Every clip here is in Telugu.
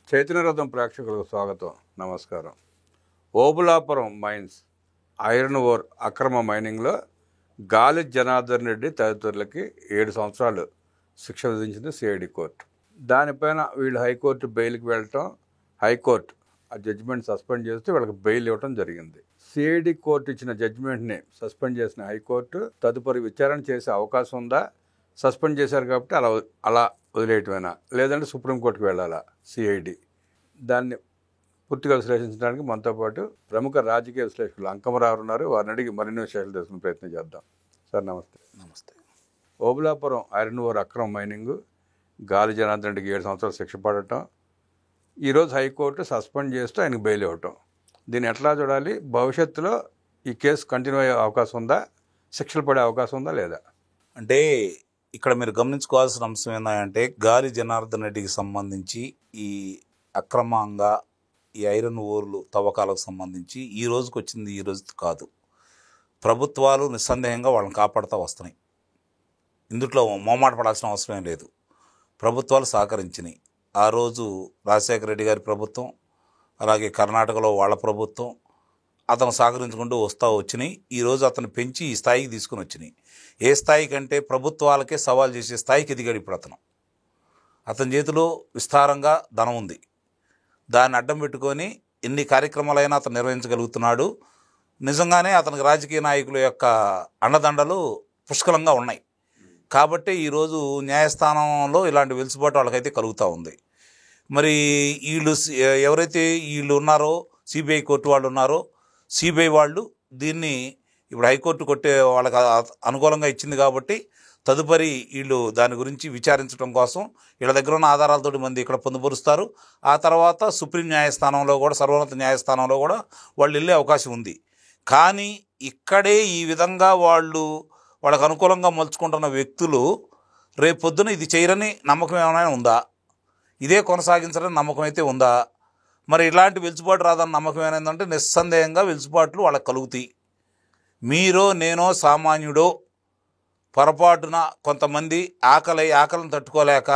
చైతన్యరథం ప్రేక్షకులకు స్వాగతం, నమస్కారం. ఓబులాపురం మైన్స్ ఐరన్ ఓర్ అక్రమ మైనింగ్లో గాలి జనార్దన్ రెడ్డి తదితరులకి 7 సంవత్సరాలు శిక్ష విధించింది సిఐడి కోర్టు. దానిపైన వీళ్ళు హైకోర్టు బెయిల్కి వెళ్ళటం, హైకోర్టు ఆ జడ్జిమెంట్ సస్పెండ్ చేస్తే వీళ్ళకి బెయిల్ ఇవ్వడం జరిగింది. సిఐడి కోర్టు ఇచ్చిన జడ్జిమెంట్ని సస్పెండ్ చేసిన హైకోర్టు తదుపరి విచారణ చేసే అవకాశం ఉందా, సస్పెండ్ చేశారు కాబట్టి అలా వదిలేయటమేనా, లేదంటే సుప్రీంకోర్టుకు వెళ్ళాలా సిఐడి? దాన్ని పూర్తిగా విశ్లేషించడానికి మనతో పాటు ప్రముఖ రాజకీయ విశ్లేషకులు అంకమరావు ఉన్నారు. వారిని అడిగి మరిన్ని విషయాలు తెలుసుకునే ప్రయత్నం చేద్దాం. సార్ నమస్తే. నమస్తే. ఓబులాపురం ఐరన్ ఓర్ అక్రమ మైనింగ్ గాలి జనార్దన్ రెడ్డికి 7 సంవత్సరాలు శిక్ష పడటం, ఈరోజు హైకోర్టు సస్పెండ్ చేస్తూ ఆయనకు బెయిల్ ఇవ్వటం, దీన్ని ఎట్లా చూడాలి? భవిష్యత్తులో ఈ కేసు కంటిన్యూ అయ్యే అవకాశం ఉందా, శిక్షలు పడే అవకాశం ఉందా లేదా? అంటే ఇక్కడ మీరు గమనించుకోవాల్సిన అంశం ఏంటంటే, గాలి జనార్దన్ రెడ్డికి సంబంధించి ఈ అక్రమంగా ఈ ఐరన్ ఓర్లు తవ్వకాలకు సంబంధించి ఈ రోజుకి వచ్చింది ఈ రోజు కాదు. ప్రభుత్వాలు నిస్సందేహంగా వాళ్ళని కాపాడుతూ వస్తున్నాయి. ఇందులో మొహమాట పడాల్సిన అవసరం లేదు. ప్రభుత్వాలు సహకరించినాయి. ఆ రోజు రాజశేఖర రెడ్డి గారి ప్రభుత్వం, అలాగే కర్ణాటకలో వాళ్ళ ప్రభుత్వం అతను సహకరించుకుంటూ వచ్చినాయి. ఈరోజు అతను పెంచి ఈ స్థాయికి తీసుకుని వచ్చినాయి. ఏ స్థాయి కంటే ప్రభుత్వాలకే సవాల్ చేసే స్థాయికి ఎదిగాడు ఇప్పుడు అతని చేతిలో విస్తారంగా ధనం ఉంది. దాన్ని అడ్డం పెట్టుకొని ఎన్ని కార్యక్రమాలైనా అతను నిర్వహించగలుగుతున్నాడు. నిజంగానే అతనికి రాజకీయ నాయకుల యొక్క అండదండలు పుష్కలంగా ఉన్నాయి. కాబట్టి ఈరోజు న్యాయస్థానంలో ఇలాంటి వెలుసుబాటు వాళ్ళకైతే కలుగుతూ ఉంది. మరి ఎవరైతే వీళ్ళు ఉన్నారో, సిబిఐ కోర్టు వాళ్ళు ఉన్నారో, సిబిఐ వాళ్ళు దీన్ని ఇప్పుడు హైకోర్టు వాళ్ళకి అనుకూలంగా ఇచ్చింది కాబట్టి తదుపరి వీళ్ళు దాని గురించి విచారించడం కోసం వీళ్ళ దగ్గర ఉన్న ఆధారాలతోటి మంది ఇక్కడ పొందుపరుస్తారు. ఆ తర్వాత సుప్రీం న్యాయస్థానంలో కూడా, సర్వోన్నత న్యాయస్థానంలో కూడా వాళ్ళు వెళ్ళే అవకాశం ఉంది. కానీ ఇక్కడే ఈ విధంగా వాళ్ళకు అనుకూలంగా మలుచుకుంటున్న వ్యక్తులు రేపొద్దున ఇది చేయరని నమ్మకం ఏమైనా ఉందా? ఇదే కొనసాగించడం నమ్మకం అయితే ఉందా? మరి ఇలాంటి వెలుసుబాటు రాదన్న నమ్మకం ఏమైందంటే నిస్సందేహంగా వెలుసుబాట్లు వాళ్ళకి కలుగుతాయి. మీరో నేనో సామాన్యుడో పొరపాటున కొంతమంది ఆకలిని తట్టుకోలేక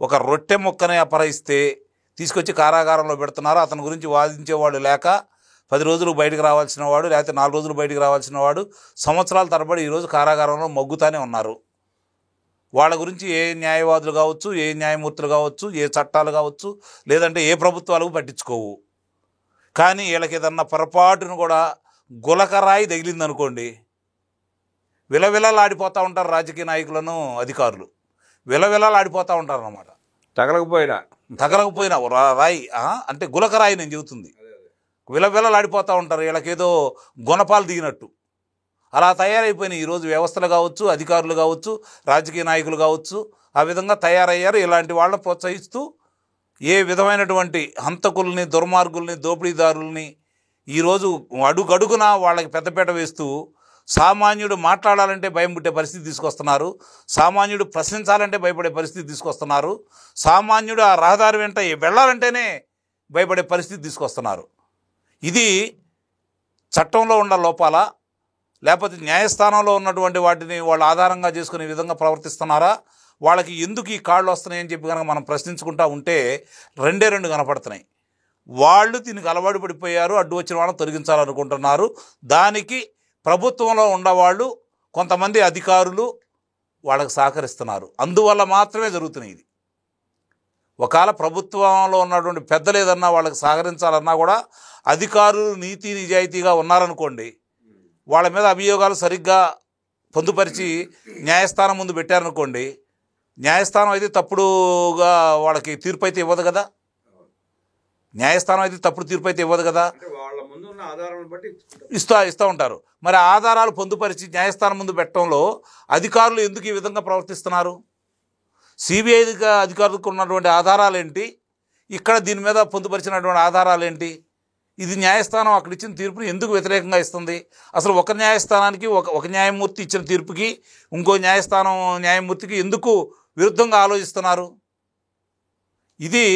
ఒక రొట్టె ముక్కని అపహరిస్తే తీసుకొచ్చి కారాగారంలో పెడుతున్నారు. అతని గురించి వాదించేవాడు లేక 10 రోజులు బయటకు రావాల్సిన వాడు, లేకపోతే 4 రోజులు బయటకు రావాల్సిన వాడు సంవత్సరాల తరబడి ఈరోజు కారాగారంలో మగ్గుతానే ఉన్నారు. వాళ్ళ గురించి ఏ న్యాయవాదులు కావచ్చు, ఏ న్యాయమూర్తులు కావచ్చు, ఏ చట్టాలు కావచ్చు, లేదంటే ఏ ప్రభుత్వాలకు పట్టించుకోవు. కానీ వీళ్ళకి ఏదన్నా పొరపాటును కూడా గులకరాయి తగిలిందనుకోండి, విలవిలలాడిపోతూ ఉంటారు. రాజకీయ నాయకులను, అధికారులు విలవిలలాడిపోతూ ఉంటారు అన్నమాట. తగలకపోయినా రాయి అంటే గులకరాయి నేను చెబుతుంది, విలవిలలాడిపోతూ ఉంటారు. వీళ్ళకేదో గుణపాలు దిగినట్టు అలా తయారైపోయినాయి ఈరోజు వ్యవస్థలు కావచ్చు, అధికారులు కావచ్చు, రాజకీయ నాయకులు కావచ్చు. ఆ విధంగా తయారయ్యారు. ఇలాంటి వాళ్ళని ప్రోత్సహిస్తూ ఏ విధమైనటువంటి హంతకుల్ని, దుర్మార్గుల్ని, దోపిడీదారుల్ని ఈరోజు అడుగడుగున వాళ్ళకి పెద్దపీట వేస్తూ సామాన్యుడు మాట్లాడాలంటే భయం పుట్టే పరిస్థితి తీసుకొస్తున్నారు. సామాన్యుడు ప్రశ్నించాలంటే భయపడే పరిస్థితి తీసుకొస్తున్నారు. సామాన్యుడు ఆ రహదారి వెంట వెళ్ళాలంటేనే భయపడే పరిస్థితి తీసుకొస్తున్నారు. ఇది చట్టంలో ఉన్న లోపాలా, లేకపోతే న్యాయస్థానంలో ఉన్నటువంటి వాటిని వాళ్ళు ఆధారంగా చేసుకునే విధంగా ప్రవర్తిస్తున్నారా? వాళ్ళకి ఎందుకు ఈ కాళ్ళు వస్తున్నాయని చెప్పి కనుక మనం ప్రశ్నించుకుంటూ ఉంటే రెండు కనపడుతున్నాయి. వాళ్ళు దీనికి అలవాటు పడిపోయారు, అడ్డు వచ్చిన వాళ్ళని తొలగించాలనుకుంటున్నారు. దానికి ప్రభుత్వంలో ఉన్నవాళ్ళు, కొంతమంది అధికారులు వాళ్ళకి సహకరిస్తున్నారు. అందువల్ల మాత్రమే జరుగుతున్నాయి. ఇది ఒకవేళ ప్రభుత్వంలో ఉన్నటువంటి పెద్దలు ఏదన్నా వాళ్ళకి సహకరించాలన్నా కూడా అధికారులు నీతి నిజాయితీగా ఉన్నారనుకోండి, వాళ్ళ మీద అభియోగాలు సరిగ్గా పొందుపరిచి న్యాయస్థానం ముందు పెట్టారనుకోండి, న్యాయస్థానం అయితే తప్పుడుగా వాళ్ళకి తీర్పు అయితే ఇవ్వదు కదా. న్యాయస్థానం అయితే తప్పుడు తీర్పు అయితే ఇవ్వదు కదా, ఇస్తూ ఉంటారు. మరి ఆధారాలు పొందుపరిచి న్యాయస్థానం ముందు పెట్టడంలో అధికారులు ఎందుకు ఈ విధంగా ప్రవర్తిస్తున్నారు? సిబిఐ అధికారులకు ఉన్నటువంటి ఆధారాలు ఏంటి, ఇక్కడ దీని మీద పొందుపరిచినటువంటి ఆధారాలు ఏంటి? ఇది న్యాయస్థానం అక్కడ ఇచ్చిన తీర్పుని ఎందుకు వ్యతిరేకంగా ఇస్తుంది? అసలు ఒక న్యాయస్థానానికి ఒక న్యాయమూర్తి ఇచ్చిన తీర్పుకి ఇంకో న్యాయమూర్తికి ఎందుకు విరుద్ధంగా ఆలోచిస్తున్నారు? ఇది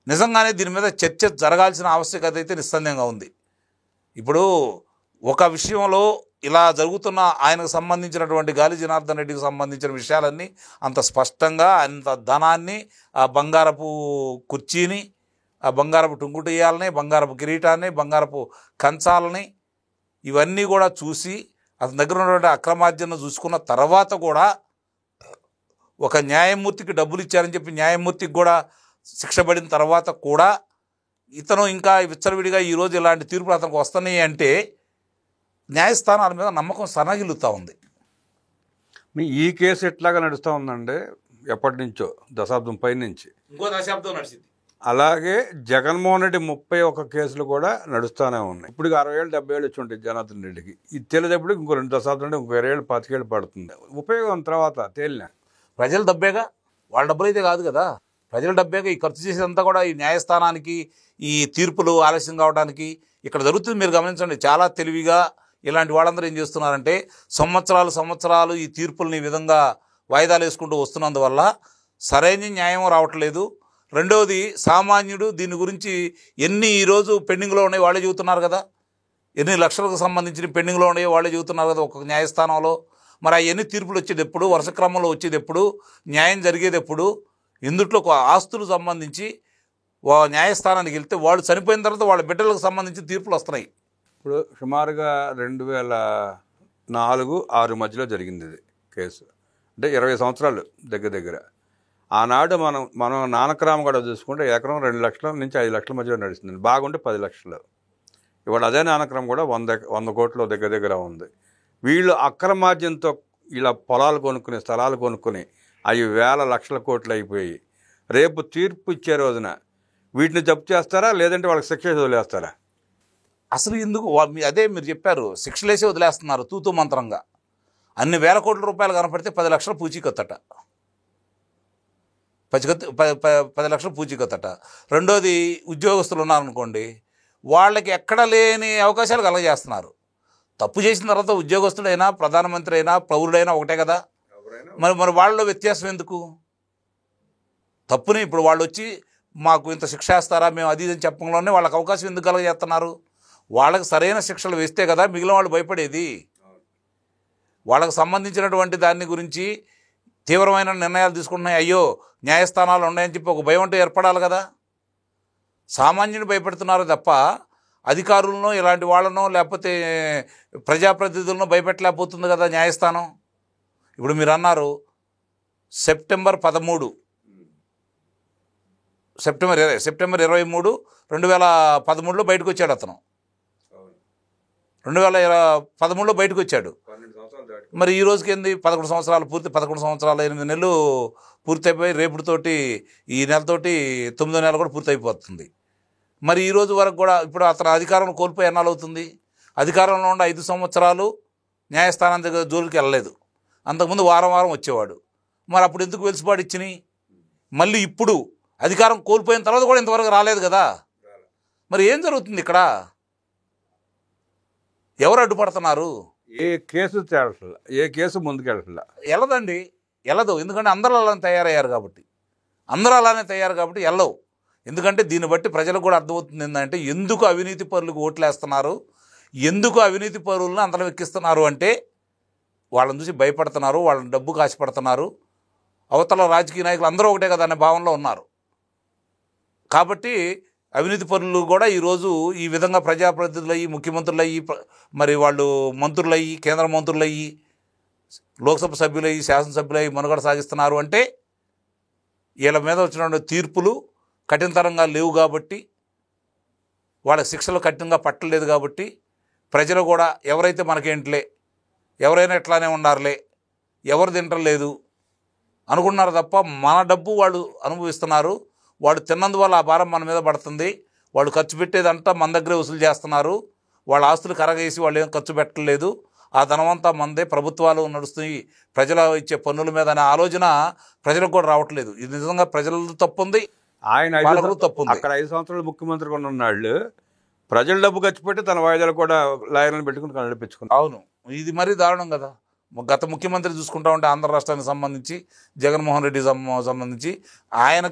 నిజంగానే దీని మీద చర్చ జరగాల్సిన ఆవశ్యకత అయితే నిస్సందేహంగా ఉంది. ఇప్పుడు ఒక విషయంలో ఇలా జరుగుతున్న ఆయనకు సంబంధించినటువంటి గాలి జనార్దన్ రెడ్డికి సంబంధించిన విషయాలన్నీ అంత స్పష్టంగా అంత ధనాన్ని, ఆ బంగారపు కుర్చీని, ఆ బంగారపు టుంగుటియాలని, బంగారపు కిరీటాన్ని, బంగారపు కంచాలని ఇవన్నీ కూడా చూసి అతని దగ్గర ఉన్నటువంటి అక్రమార్జన చూసుకున్న తర్వాత కూడా ఒక న్యాయమూర్తికి డబ్బులు ఇచ్చారని చెప్పి న్యాయమూర్తికి కూడా శిక్ష పడిన తర్వాత కూడా ఇతను ఇంకా విచ్చలవిడిగా ఈరోజు ఇలాంటి తీర్పులు అతనికి వస్తున్నాయి అంటే న్యాయస్థానాల మీద నమ్మకం సన్నగిల్లుతూ ఉంది. ఈ కేసు ఎట్లాగా నడుస్తూ ఉందంటే ఎప్పటి నుంచో దశాబ్దం పై నుంచి ఇంకో దశాబ్దం నడిచింది. అలాగే జగన్మోహన్ రెడ్డి 31 కేసులు కూడా నడుస్తూనే ఉన్నాయి. ఇప్పుడు 60 ఏళ్ళు 70 ఏళ్ళు వచ్చి ఉంటాయి జనార్దన్ రెడ్డికి. ఇది తేలేటప్పుడు ఇంకో 2 దశాబ్దం అంటే ఇంకో 20 ఏళ్ళు 25 ఏళ్ళు పడుతుంది. ఉపయోగం తర్వాత తేలిన ప్రజల డబ్బేగా, వాళ్ళ డబ్బులు అయితే కాదు కదా, ప్రజల డబ్బేగా. ఈ ఖర్చు చేసేదంతా కూడా ఈ న్యాయస్థానానికి, ఈ తీర్పులు ఆలస్యం కావడానికి ఇక్కడ జరుగుతుంది. మీరు గమనించండి, చాలా తెలివిగా ఇలాంటి వాళ్ళందరూ ఏం చేస్తున్నారంటే సంవత్సరాలు ఈ తీర్పుల్ని ఈ విధంగా వాయిదాలు వేసుకుంటూ వస్తున్నందువల్ల సరైన న్యాయం రావట్లేదు. రెండవది, సామాన్యుడు దీని గురించి ఎన్ని ఈరోజు పెండింగ్లో ఉన్నాయి వాళ్ళే చెబుతున్నారు కదా, ఎన్ని లక్షలకు సంబంధించిన పెండింగ్లో ఉన్నాయో వాళ్ళే చెబుతున్నారు కదా ఒక్కొక్క న్యాయస్థానంలో. మరి ఆ ఎన్ని తీర్పులు వచ్చేది ఎప్పుడు, వరుస క్రమంలో వచ్చేది ఎప్పుడు, న్యాయం జరిగేది ఎప్పుడు? ఇందుట్లో ఆస్తులు సంబంధించి న్యాయస్థానానికి వెళ్తే వాళ్ళు చనిపోయిన తర్వాత వాళ్ళ బిడ్డలకు సంబంధించి తీర్పులు వస్తున్నాయి. ఇప్పుడు సుమారుగా 2004-06 మధ్యలో జరిగింది ఇది కేసు. అంటే 20 సంవత్సరాలు దగ్గర. ఆనాడు మనం నానక్రామ కూడా చూసుకుంటే ఎకరం 2 లక్షల నుంచి 5 లక్షల మధ్యలో నడుస్తుంది. బాగుంటే 10 లక్షలు. ఇవాళ అదే నానక్రామ కూడా 100 కోట్ల దగ్గర ఉంది. వీళ్ళు అక్రమార్జనతో ఇలా పొలాలు కొనుక్కుని, స్థలాలు కొనుక్కొని అవి వేల లక్షల కోట్లు అయిపోయి రేపు తీర్పు ఇచ్చే రోజున వీటిని జప్తు చేస్తారా, లేదంటే వాళ్ళకి శిక్ష వదిలేస్తారా? అసలు ఎందుకు అదే మీరు చెప్పారు, శిక్షలేసే వదిలేస్తున్నారు తూతూ మంత్రంగా. అన్ని వేల కోట్ల రూపాయలు కనపడితే 10 లక్షల పూచీకత్తట, 10 లక్షల పూచీకత్తట. రెండోది, ఉద్యోగస్తులు ఉన్నారనుకోండి, వాళ్ళకి ఎక్కడ లేని అవకాశాలు కలగజేస్తున్నారు. తప్పు చేసిన తర్వాత ఉద్యోగస్తుడైనా, ప్రధానమంత్రి అయినా, పౌరుడైనా ఒకటే కదా. మరి వాళ్ళలో వ్యత్యాసం ఎందుకు? తప్పుని ఇప్పుడు వాళ్ళు వచ్చి మాకు ఇంత శిక్ష వేస్తారా, మేము అది అని చెప్పడంలోనే వాళ్ళకి అవకాశం ఎందుకు కలగజేస్తున్నారు? వాళ్ళకి సరైన శిక్షలు వేస్తే కదా మిగిలిన వాళ్ళు భయపడేది. వాళ్ళకు సంబంధించినటువంటి దాన్ని గురించి తీవ్రమైన నిర్ణయాలు తీసుకుంటున్నాయి, అయ్యో న్యాయస్థానాలు ఉన్నాయని చెప్పి ఒక భయం అంటే ఏర్పడాలి కదా. సామాన్యుని భయపెడుతున్నారు తప్ప అధికారులను, ఇలాంటి వాళ్ళనో లేకపోతే ప్రజాప్రతినిధులను భయపెట్టలేకపోతుంది కదా న్యాయస్థానం. ఇప్పుడు మీరు అన్నారు సెప్టెంబర్ 23, సెప్టెంబర్ 23, 2013లో బయటకు వచ్చాడు అతను. 2013లో బయటకు వచ్చాడు. మరి ఈ రోజుకి ఏంది 11 సంవత్సరాలు 8 నెలలు పూర్తయిపోయి రేపుతోటి ఈ నెలతోటి 9వ నెల కూడా పూర్తయిపోతుంది. మరి ఈ రోజు వరకు కూడా ఇప్పుడు అతను అధికారం కోల్పోయి ఎన్నాళ్ళు అవుతుంది? అధికారంలో ఉన్న 5 సంవత్సరాలు న్యాయస్థానం దగ్గర జోలికి వెళ్ళలేదు. అంతకుముందు వారం వచ్చేవాడు. మరి అప్పుడు ఎందుకు వెలుసుబాటు ఇచ్చినాయి? మళ్ళీ ఇప్పుడు అధికారం కోల్పోయిన తర్వాత కూడా ఇంతవరకు రాలేదు కదా. మరి ఏం జరుగుతుంది ఇక్కడ? ఎవరు అడ్డుపడుతున్నారు? ఏ కేసు ముందుకెళ్ళట్లా వెళ్ళదండి, వెళ్ళదు. ఎందుకంటే అందరూ అలానే తయారయ్యారు కాబట్టి వెళ్ళవు. ఎందుకంటే దీన్ని బట్టి ప్రజలకు కూడా అర్థమవుతుంది ఏంటంటే ఎందుకు అవినీతి పరులకు ఓట్లు వేస్తున్నారు, ఎందుకు అవినీతి పరులను అంతలో ఎక్కిస్తున్నారు అంటే వాళ్ళని చూసి భయపడుతున్నారు, వాళ్ళని డబ్బు కాసిపడుతున్నారు. అవతల రాజకీయ నాయకులు అందరూ ఒకటే కదా అనే భావనలో ఉన్నారు. కాబట్టి అవినీతి పరులు కూడా ఈరోజు ఈ విధంగా ప్రజాప్రతినిధులయ్యి, ముఖ్యమంత్రులయ్యి, మరి వాళ్ళు మంత్రులయ్యి, కేంద్ర మంత్రులయ్యి, లోక్సభ సభ్యులయ్యి, శాసనసభ్యులయ్యి మనుగడ సాగిస్తున్నారు అంటే వీళ్ళ మీద వచ్చిన తీర్పులు కఠినతరంగా లేవు కాబట్టి, వాళ్ళ శిక్షలు కఠినంగా పట్టలేదు కాబట్టి ప్రజలు కూడా ఎవరైతే మనకేంటిలే, ఎవరైనా ఎట్లానే ఉండారులే, ఎవరు తింటలేదు అనుకున్నారు తప్ప మన డబ్బు వాళ్ళు అనుభవిస్తున్నారు. వాడు తిన్నందువల్ల ఆ భారం మన మీద పడుతుంది. వాళ్ళు ఖర్చు పెట్టేదంతా మన దగ్గరే వసూలు చేస్తున్నారు. వాళ్ళ ఆస్తులు కరగేసి వాళ్ళు ఏం ఖర్చు పెట్టలేదు. ఆ ధనమంతా మనదే, ప్రభుత్వాలు నడుస్తున్నాయి, ప్రజలు ఇచ్చే పన్నుల మీద అనే ఆలోచన ప్రజలకు కూడా రావట్లేదు. ఇది నిజంగా ప్రజలది తప్పు ఉంది, ఆయన తప్పు ఉంది. అక్కడ 5 సంవత్సరాలు ముఖ్యమంత్రిగా ఉన్నాళ్ళు ప్రజల డబ్బు ఖర్చు పెట్టి తన వాయిదాలు కూడా లాయర్లను పెట్టుకుని నడిపించుకున్నారు. అవును, ఇది మరీ దారుణం కదా. గత ముఖ్యమంత్రి చూసుకుంటా ఉంటే ఆంధ్ర రాష్ట్రానికి సంబంధించి జగన్మోహన్ రెడ్డి సంబంధించి ఆయన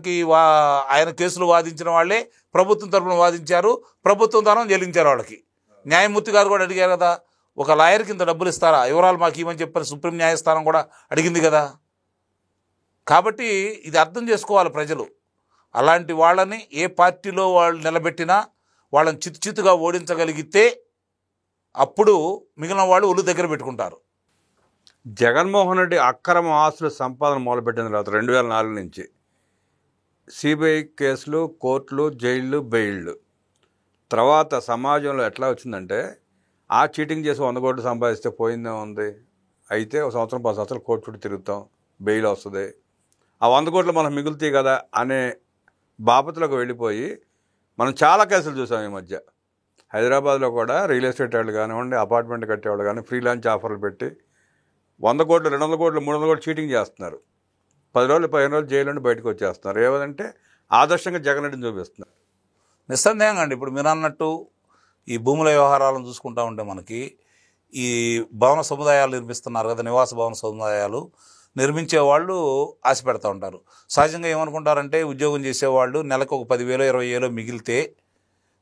కేసులు వాదించిన వాళ్ళే ప్రభుత్వం తరఫున వాదించారు, ప్రభుత్వం ధనం చెల్లించారు వాళ్ళకి. న్యాయమూర్తి గారు కూడా అడిగారు కదా, ఒక లాయర్కి ఇంత డబ్బులు ఇస్తారా, వివరాలు మాకు ఇవ్వని చెప్పని సుప్రీం న్యాయస్థానం కూడా అడిగింది కదా. కాబట్టి ఇది అర్థం చేసుకోవాలి ప్రజలు. అలాంటి వాళ్ళని ఏ పార్టీలో వాళ్ళు నిలబెట్టినా వాళ్ళని చిత్తుగా ఓడించగలిగితే అప్పుడు మిగిలిన వాళ్ళు ఒళ్ళు దగ్గర పెట్టుకుంటారు. జగన్మోహన్ రెడ్డి అక్రమ ఆస్తుల సంపాదన మొదలుపెట్టిన తర్వాత 2004 నుంచి సిబిఐ కేసులు, కోర్టులు, జైళ్ళు, బెయిళ్ళు తర్వాత సమాజంలో ఎట్లా వచ్చిందంటే ఆ చీటింగ్ చేసి 100 కోట్లు సంపాదిస్తే పోయిందే ఉంది, అయితే ఒక సంవత్సరం 10 సంవత్సరాలు కోర్టు చుట్టూ తిరుగుతాం, బెయిల్ వస్తుంది, ఆ 100 కోట్లు మనం మిగులుతాయి కదా అనే బాపతులకు వెళ్ళిపోయి మనం చాలా కేసులు చూసాం ఈ మధ్య. హైదరాబాద్లో కూడా రియల్ ఎస్టేట్ వాళ్ళు కానివ్వండి, అపార్ట్మెంట్ కట్టేవాళ్ళు కానీ ఫ్రీలాన్స్ ఆఫర్లు పెట్టి 100 కోట్లు, 200 కోట్లు, 300 కోట్లు చీటింగ్ చేస్తున్నారు. 10 రోజులు 15 రోజులు జైలు నుండి బయటకు వచ్చేస్తున్నారు. ఏమంటే ఆదర్శంగా జగన్ రెడ్డిని చూపిస్తున్నారు. నిస్సందేహంగా అండి. ఇప్పుడు మీరు అన్నట్టు ఈ భూముల వ్యవహారాలను చూసుకుంటా ఉంటే మనకి ఈ భవన సముదాయాలు నిర్మిస్తున్నారు కదా, నివాస భవన సముదాయాలు నిర్మించే వాళ్ళు ఆశ పెడతా ఉంటారు. సహజంగా ఏమనుకుంటారంటే ఉద్యోగం చేసేవాళ్ళు నెలకు ఒక 10,000 20,000 మిగిలితే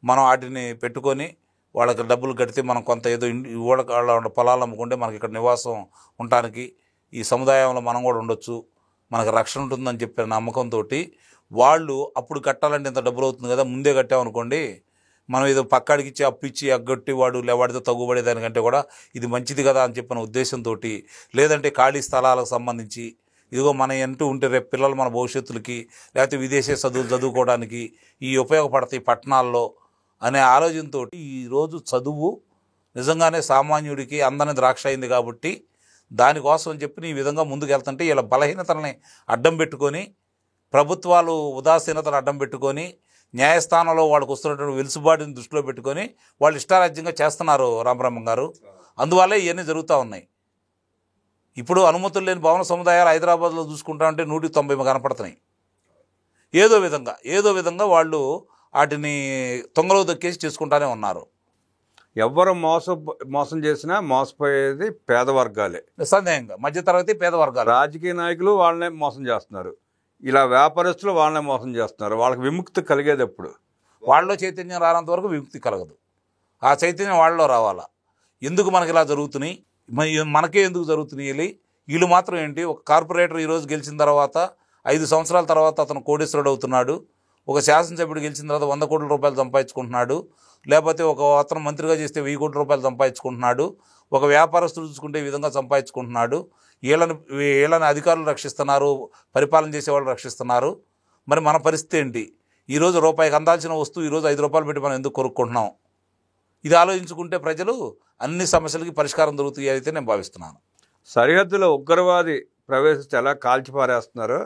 మనం వాటిని పెట్టుకొని వాళ్ళకి డబ్బులు కడితే మనం కొంత ఏదో వాళ్ళ పొలాలు అమ్ముకుంటే మనకి ఇక్కడ నివాసం ఉండటానికి ఈ సముదాయంలో మనం కూడా ఉండొచ్చు, మనకు రక్షణ ఉంటుందని చెప్పిన నమ్మకంతో వాళ్ళు అప్పుడు కట్టాలంటే ఇంత డబ్బులు అవుతుంది కదా, ముందే కట్టామనుకోండి మనం ఏదో పక్కాడికి ఇచ్చి అప్పు ఇచ్చి అగ్గొట్టి వాడితో తగ్గుబడేదానికంటే కూడా ఇది మంచిది కదా అని చెప్పిన ఉద్దేశంతో, లేదంటే ఖాళీ స్థలాలకు సంబంధించి ఇదిగో మన అంటూ ఉంటే రేపు పిల్లలు మన భవిష్యత్తులకి లేకపోతే విదేశీ చదువుకోవడానికి ఈ ఉపయోగపడతాయి పట్టణాల్లో అనే ఆలోచనతో ఈరోజు చదువు నిజంగానే సామాన్యుడికి అందని ద్రాక్ష అయింది. కాబట్టి దానికోసం అని చెప్పి ఈ విధంగా ముందుకు వెళ్తుంటే వీళ్ళ బలహీనతల్ని అడ్డం పెట్టుకొని, ప్రభుత్వాలు ఉదాసీనతను అడ్డం పెట్టుకొని, న్యాయస్థానంలో వాళ్ళకు వస్తున్నటువంటి వెలుసుబాటుని దృష్టిలో పెట్టుకొని వాళ్ళు ఇష్టారాజ్యంగా చేస్తున్నారు రామబ్రహ్మం గారు. అందువల్లే ఇవన్నీ జరుగుతూ ఉన్నాయి. ఇప్పుడు అనుమతులు లేని భవన సముదాయాలు హైదరాబాద్లో చూసుకుంటా ఉంటే 190 కనపడుతున్నాయి. ఏదో విధంగా వాళ్ళు వాటిని తొంగలో దొక్కేసి చేసుకుంటానే ఉన్నారు. ఎవరు మోసం చేసినా మోసపోయేది పేద వర్గాలే. నిస్సందేహంగా మధ్యతరగతి పేద వర్గాలు. రాజకీయ నాయకులు వాళ్ళనే మోసం చేస్తున్నారు, ఇలా వ్యాపారస్తులు వాళ్ళనే మోసం చేస్తున్నారు. వాళ్ళకి విముక్తి కలిగేది ఎప్పుడు? వాళ్ళలో చైతన్యం రానంత వరకు విముక్తి కలగదు. ఆ చైతన్యం వాళ్ళలో రావాలా. ఎందుకు మనకి ఇలా జరుగుతున్నాయి, మనకే ఎందుకు జరుగుతున్నాయి? వీళ్ళు మాత్రం ఏంటి, ఒక కార్పొరేటర్ ఈరోజు గెలిచిన తర్వాత 5 సంవత్సరాల తర్వాత అతను కోటీశ్వరుడు అవుతున్నాడు, ఒక శాసనసభ్యుడు గెలిచిన తర్వాత 100 కోట్ల రూపాయలు సంపాదించుకుంటున్నాడు, లేకపోతే ఒక అతను మంత్రిగా చేస్తే 1000 కోట్ల రూపాయలు సంపాదించుకుంటున్నాడు, ఒక వ్యాపారస్తుడు చూసుకుంటే ఈ విధంగా సంపాదించుకుంటున్నాడు. వీళ్ళని అధికారులు రక్షిస్తున్నారు, పరిపాలన చేసేవాళ్ళు రక్షిస్తున్నారు. మరి మన పరిస్థితి ఏంటి? ఈరోజు రూపాయికి అందాల్సిన వస్తువు ఈరోజు 5 రూపాయలు పెట్టి మనం ఎందుకు కొనుక్కుంటున్నాం? ఇది ఆలోచించుకుంటే ప్రజలు అన్ని సమస్యలకి పరిష్కారం దొరుకుతాయి అయితే నేను భావిస్తున్నాను. సరిహద్దులో ఉగ్రవాది ప్రవేశిస్తే ఎలా కాల్చిపారేస్తున్నారో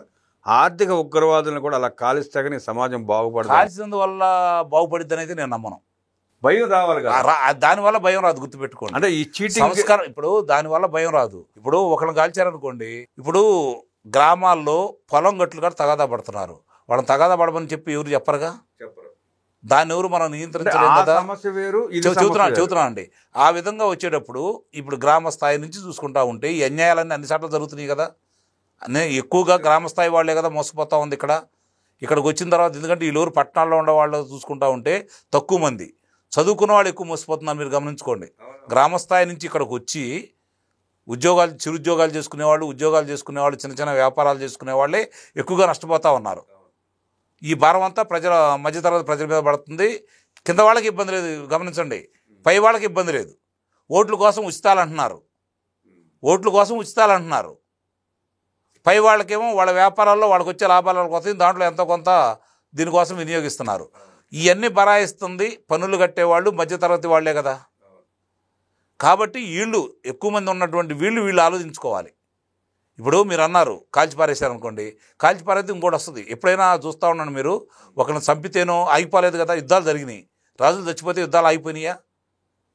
ఆర్థిక ఉగ్రవాదులను కూడా అలా కాలిస్తే కానీ సమాజం బాగుపడదు. కాల్చినందువల్ల బాగుపడిద్దని అయితే నేను నమ్మను. భయం రావాలి కదా, దానివల్ల భయం రాదు. గుర్తుపెట్టుకోండి, అంటే ఈ చీటింగ్ సంస్కారం. ఇప్పుడు దానివల్ల భయం రాదు. ఇప్పుడు ఒకరిని కాల్చారనుకోండి, ఇప్పుడు గ్రామాల్లో పొలం గట్లు కూడా తగాదా పడుతున్నారు. వాళ్ళని తగాదా పడమని చెప్పి ఎవరు చెప్పరుగా, దాన్ని ఎవరు మనం నియంత్రించలేము కదా. చెబుతున్నా అండి. ఆ విధంగా వచ్చేటప్పుడు ఇప్పుడు గ్రామ స్థాయి నుంచి చూసుకుంటా ఉంటే ఈ అన్యాయాలన్నీ అన్ని చోట్ల జరుగుతున్నాయి కదా. ఎక్కువగా గ్రామ స్థాయి వాళ్ళే కదా మోసపోతా ఉంది. ఇక్కడికి వచ్చిన తర్వాత ఎందుకంటే వీళ్ళూరు పట్టణాల్లో ఉండే వాళ్ళు చూసుకుంటా ఉంటే తక్కువ మంది, చదువుకున్న వాళ్ళు ఎక్కువ మోసపోతున్నారు. మీరు గమనించుకోండి, గ్రామ స్థాయి నుంచి ఇక్కడికి వచ్చి చిరుద్యోగాలు చేసుకునేవాళ్ళు, ఉద్యోగాలు చిన్న చిన్న వ్యాపారాలు చేసుకునే వాళ్ళే ఎక్కువగా నష్టపోతూ ఉన్నారు. ఈ భారం అంతా మధ్యతరగతి ప్రజల మీద పడుతుంది. కింద వాళ్ళకి ఇబ్బంది లేదు, గమనించండి. పై వాళ్ళకి ఇబ్బంది లేదు. ఓట్ల కోసం ఉచితాలంటున్నారు. పై వాళ్ళకేమో వాళ్ళ వ్యాపారాల్లో వాళ్ళకి వచ్చే లాభాల కోసం దాంట్లో ఎంతో కొంత దీనికోసం వినియోగిస్తున్నారు. ఇవన్నీ బరాయిస్తుంది పన్నులు కట్టేవాళ్ళు మధ్యతరగతి వాళ్లే కదా. కాబట్టి వీళ్ళు ఎక్కువ మంది ఉన్నటువంటి వీళ్ళు ఆలోచించుకోవాలి. ఇప్పుడు మీరు అన్నారు కాల్చిపారేశారనుకోండి, కాల్చిపారైతే ఇంకోటి వస్తుంది. ఎప్పుడైనా చూస్తూ ఉన్నాను, మీరు ఒకరిని చంపితేనో ఆగిపోలేదు కదా, యుద్ధాలు జరిగినాయి. రాజులు చచ్చిపోతే యుద్ధాలు ఆగిపోయినాయా?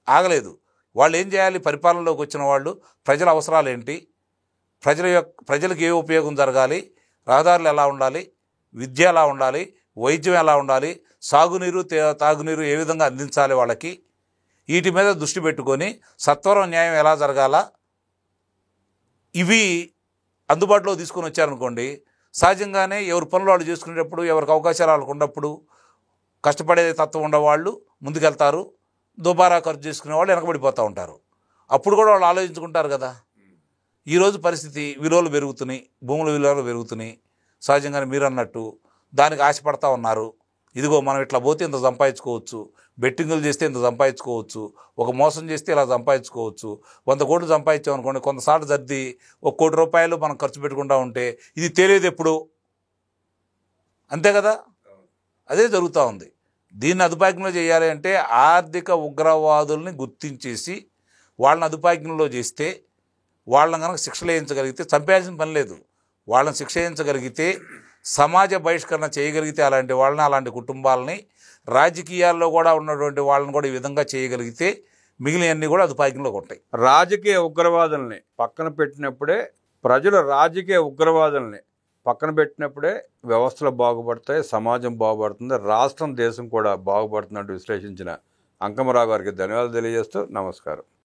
ఆగలేదు. వాళ్ళు ఏం చేయాలి? పరిపాలనలోకి వచ్చిన వాళ్ళు ప్రజల అవసరాలు ఏంటి, ప్రజలకు ఏ ఉపయోగం జరగాలి, రహదారులు ఎలా ఉండాలి, విద్య ఎలా ఉండాలి, వైద్యం ఎలా ఉండాలి, సాగునీరు తాగునీరు ఏ విధంగా అందించాలి వాళ్ళకి, వీటి మీద దృష్టి పెట్టుకొని సత్వరం న్యాయం ఎలా జరగాల, ఇవి అందుబాటులో తీసుకొని వచ్చారనుకోండి, సహజంగానే ఎవరి పనులు వాళ్ళు చేసుకునేటప్పుడు, ఎవరికి అవకాశాలు వాళ్ళకు ఉన్నప్పుడు కష్టపడే తత్వం ఉండేవాళ్ళు ముందుకెళ్తారు, దుబారా ఖర్చు చేసుకునే వాళ్ళు వెనకబడిపోతూ ఉంటారు. అప్పుడు కూడా వాళ్ళు ఆలోచించుకుంటారు కదా. ఈరోజు పరిస్థితి విలువలు పెరుగుతున్నాయి, భూముల విలువలు పెరుగుతున్నాయి. సహజంగానే మీరు అన్నట్టు దానికి ఆశపడతా ఉన్నారు. ఇదిగో మనం ఇట్లా పోతే ఇంత సంపాదించుకోవచ్చు, బెట్టింగులు చేస్తే ఇంత సంపాదించుకోవచ్చు, ఒక మోసం చేస్తే ఇలా సంపాదించుకోవచ్చు. 100 కోట్లు సంపాదించామనుకోండి, కొంతసార్లు సర్ది 1 కోటి రూపాయలు మనం ఖర్చు పెట్టుకుంటా ఉంటే ఇది తెలియదు ఎప్పుడు. అంతే కదా, అదే జరుగుతూ ఉంది. దీన్ని అదుపాజ్ఞంలో చేయాలి అంటే ఆర్థిక ఉగ్రవాదుల్ని గుర్తించేసి వాళ్ళని అదుపాజ్ఞంలో చేస్తే, వాళ్ళని కనుక శిక్షలు వేయించగలిగితే, చంపేయాల్సిన పని లేదు, వాళ్ళని శిక్ష వేయించగలిగితే, సమాజ బహిష్కరణ చేయగలిగితే అలాంటి వాళ్ళని, అలాంటి కుటుంబాలని, రాజకీయాల్లో కూడా ఉన్నటువంటి వాళ్ళని కూడా ఈ విధంగా చేయగలిగితే మిగిలినవన్నీ కూడా అదుపాజ్ఞంలోకి ఉంటాయి. రాజకీయ ఉగ్రవాదుల్ని పక్కన పెట్టినప్పుడే, ప్రజలు రాజకీయ ఉగ్రవాదుల్ని పక్కన పెట్టినప్పుడే వ్యవస్థలు బాగుపడతాయి, సమాజం బాగుపడుతుంది, రాష్ట్రం దేశం కూడా బాగుపడుతున్నట్టు విశ్లేషించిన అంకమరావు గారికి ధన్యవాదాలు తెలియజేస్తూ నమస్కారం.